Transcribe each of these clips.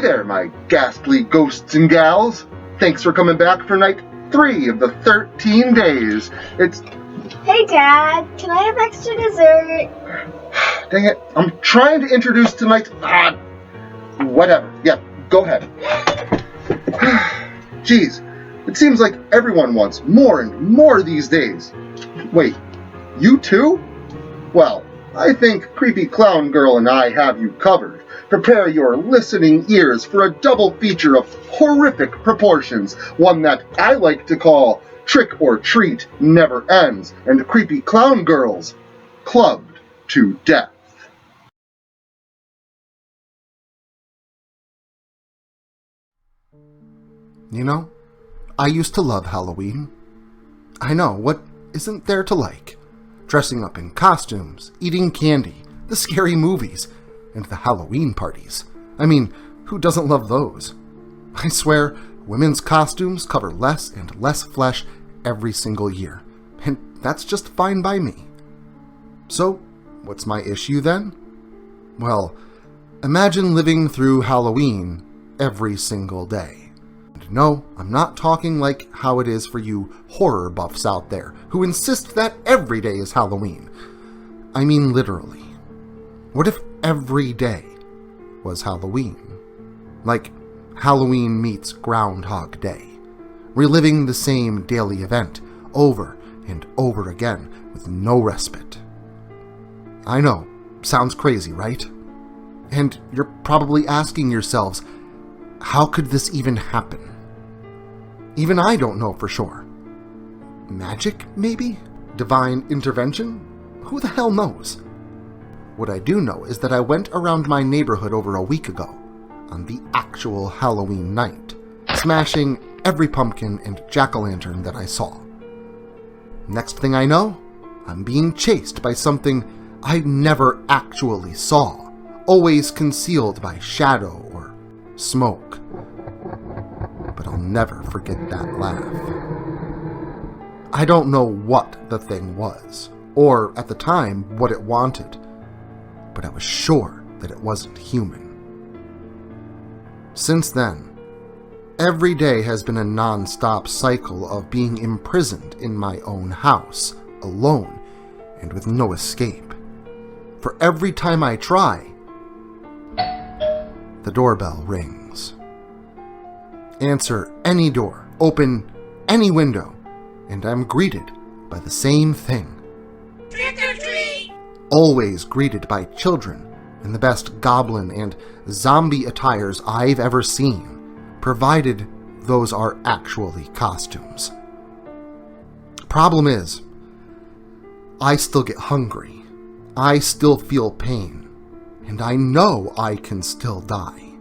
there, my ghastly ghosts and gals. Thanks for coming back for night 3 of the 13 days. Hey, Dad, can I have extra dessert? Dang it, I'm trying to introduce tonight's... whatever. Yeah, go ahead. Jeez, it seems like everyone wants more and more these days. Wait, you too? Well, I think CreepyClownGirl and I have you covered. Prepare your listening ears for a double feature of horrific proportions, one that I like to call Trick or Treat Never Ends, and CreepyClownGirl's Clubbed to Death. You know, I used to love Halloween. I know, what isn't there to like? Dressing up in costumes, eating candy, the scary movies, and the Halloween parties. I mean, who doesn't love those? I swear, women's costumes cover less and less flesh every single year, and that's just fine by me. So, what's my issue then? Well, imagine living through Halloween every single day. And no, I'm not talking like how it is for you horror buffs out there who insist that every day is Halloween. I mean literally. What if every day was Halloween? Like Halloween meets Groundhog Day, reliving the same daily event over and over again with no respite. I know, sounds crazy, right? And you're probably asking yourselves, how could this even happen? Even I don't know for sure. Magic, maybe? Divine intervention? Who the hell knows? What I do know is that I went around my neighborhood over a week ago, on the actual Halloween night, smashing every pumpkin and jack-o'-lantern that I saw. Next thing I know, I'm being chased by something I never actually saw, always concealed by shadow or smoke. But I'll never forget that laugh. I don't know what the thing was, or at the time what it wanted, but I was sure that it wasn't human. Since then, every day has been a non-stop cycle of being imprisoned in my own house, alone, and with no escape. For every time I try, the doorbell rings. Answer any door, open any window, and I'm greeted by the same thing. Trick or treat! Always greeted by children in the best goblin and zombie attires I've ever seen, provided those are actually costumes. Problem is, I still get hungry, I still feel pain, and I know I can still die.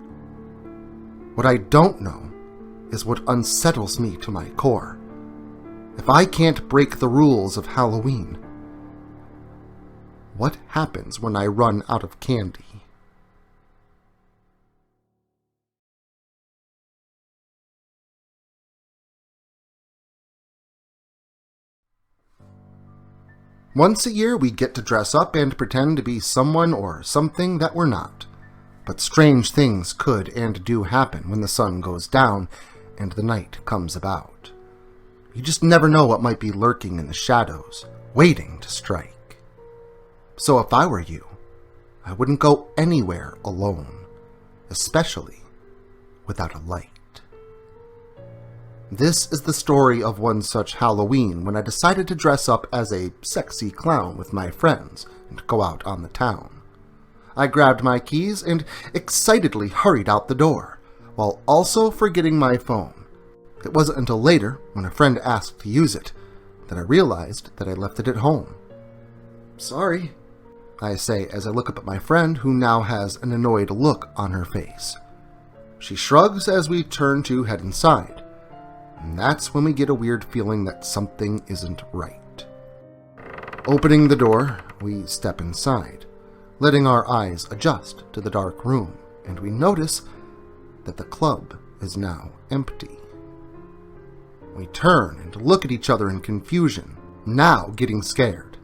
What I don't know is what unsettles me to my core. If I can't break the rules of Halloween, what happens when I run out of candy? Once a year, we get to dress up and pretend to be someone or something that we're not. But strange things could and do happen when the sun goes down and the night comes about. You just never know what might be lurking in the shadows, waiting to strike. So if I were you, I wouldn't go anywhere alone, especially without a light. This is the story of one such Halloween when I decided to dress up as a sexy clown with my friends and go out on the town. I grabbed my keys and excitedly hurried out the door, while also forgetting my phone. It wasn't until later, when a friend asked to use it, that I realized that I left it at home. Sorry, I say as I look up at my friend, who now has an annoyed look on her face. She shrugs as we turn to head inside, and that's when we get a weird feeling that something isn't right. Opening the door, we step inside, letting our eyes adjust to the dark room, and we notice that the club is now empty. We turn and look at each other in confusion, now getting scared.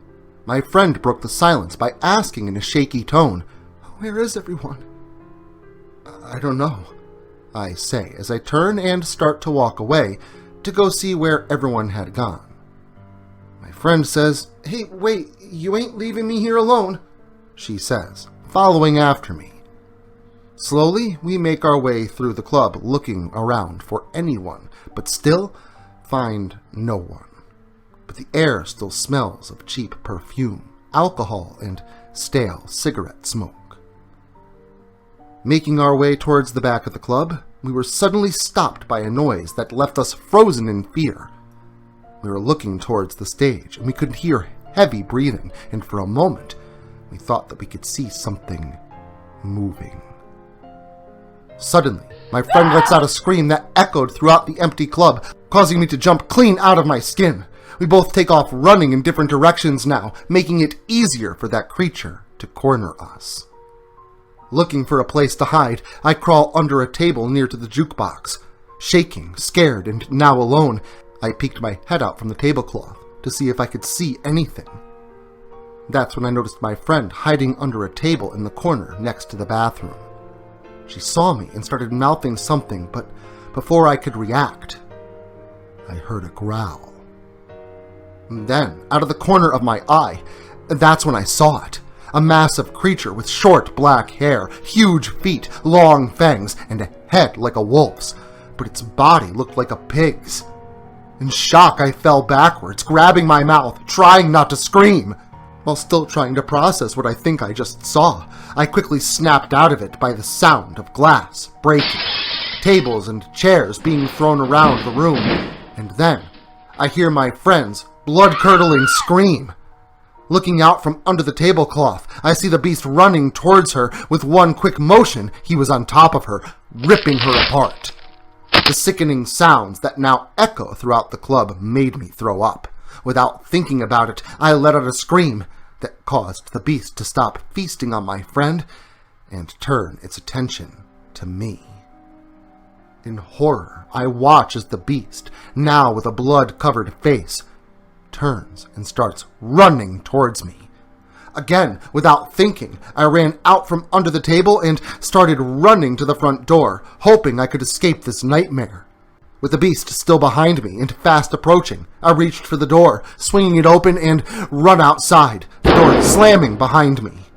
My friend broke the silence by asking in a shaky tone, "Where is everyone?" "I don't know," I say as I turn and start to walk away to go see where everyone had gone. My friend says, "Hey, wait, you ain't leaving me here alone," she says, following after me. Slowly, we make our way through the club looking around for anyone, but still find no one. But the air still smells of cheap perfume, alcohol, and stale cigarette smoke. Making our way towards the back of the club, we were suddenly stopped by a noise that left us frozen in fear. We were looking towards the stage, and we could hear heavy breathing, and for a moment, we thought that we could see something moving. Suddenly, my friend lets out a scream that echoed throughout the empty club, causing me to jump clean out of my skin. We both take off running in different directions now, making it easier for that creature to corner us. Looking for a place to hide, I crawl under a table near to the jukebox. Shaking, scared, and now alone, I peeked my head out from the tablecloth to see if I could see anything. That's when I noticed my friend hiding under a table in the corner next to the bathroom. She saw me and started mouthing something, but before I could react, I heard a growl. And then, out of the corner of my eye, that's when I saw it. A massive creature with short black hair, huge feet, long fangs, and a head like a wolf's, but its body looked like a pig's. In shock, I fell backwards, grabbing my mouth, trying not to scream. While still trying to process what I think I just saw, I quickly snapped out of it by the sound of glass breaking, tables and chairs being thrown around the room, and then I hear my friend's blood-curdling scream. Looking out from under the tablecloth, I see the beast running towards her. With one quick motion, he was on top of her, ripping her apart. The sickening sounds that now echo throughout the club made me throw up. Without thinking about it, I let out a scream that caused the beast to stop feasting on my friend and turn its attention to me. In horror, I watch as the beast, now with a blood-covered face, turns and starts running towards me. Again, without thinking, I ran out from under the table and started running to the front door, hoping I could escape this nightmare. With the beast still behind me and fast approaching, I reached for the door, swinging it open and run outside, the door slamming behind me.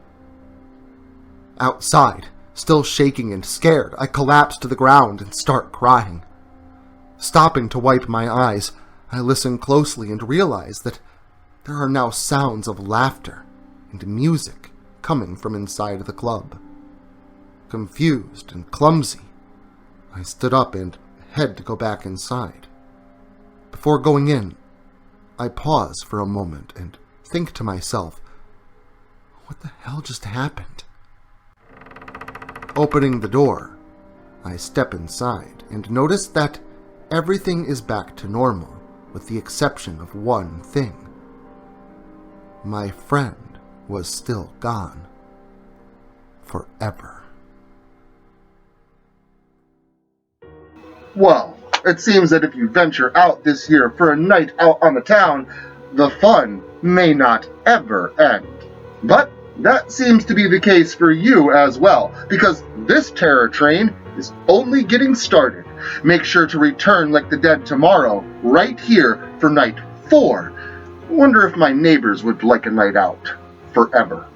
Outside, still shaking and scared, I collapse to the ground and start crying. Stopping to wipe my eyes, I listen closely and realize that there are now sounds of laughter and music coming from inside the club. Confused and clumsy, I stood up and head to go back inside. Before going in, I pause for a moment and think to myself, what the hell just happened? Opening the door, I step inside and notice that everything is back to normal, with the exception of one thing. My friend was still gone. Forever. Well, it seems that if you venture out this year for a night out on the town, the fun may not ever end. But that seems to be the case for you as well, because this terror train is only getting started. Make sure to return like the dead tomorrow, right here for night 4. Wonder if my neighbors would like a night out forever.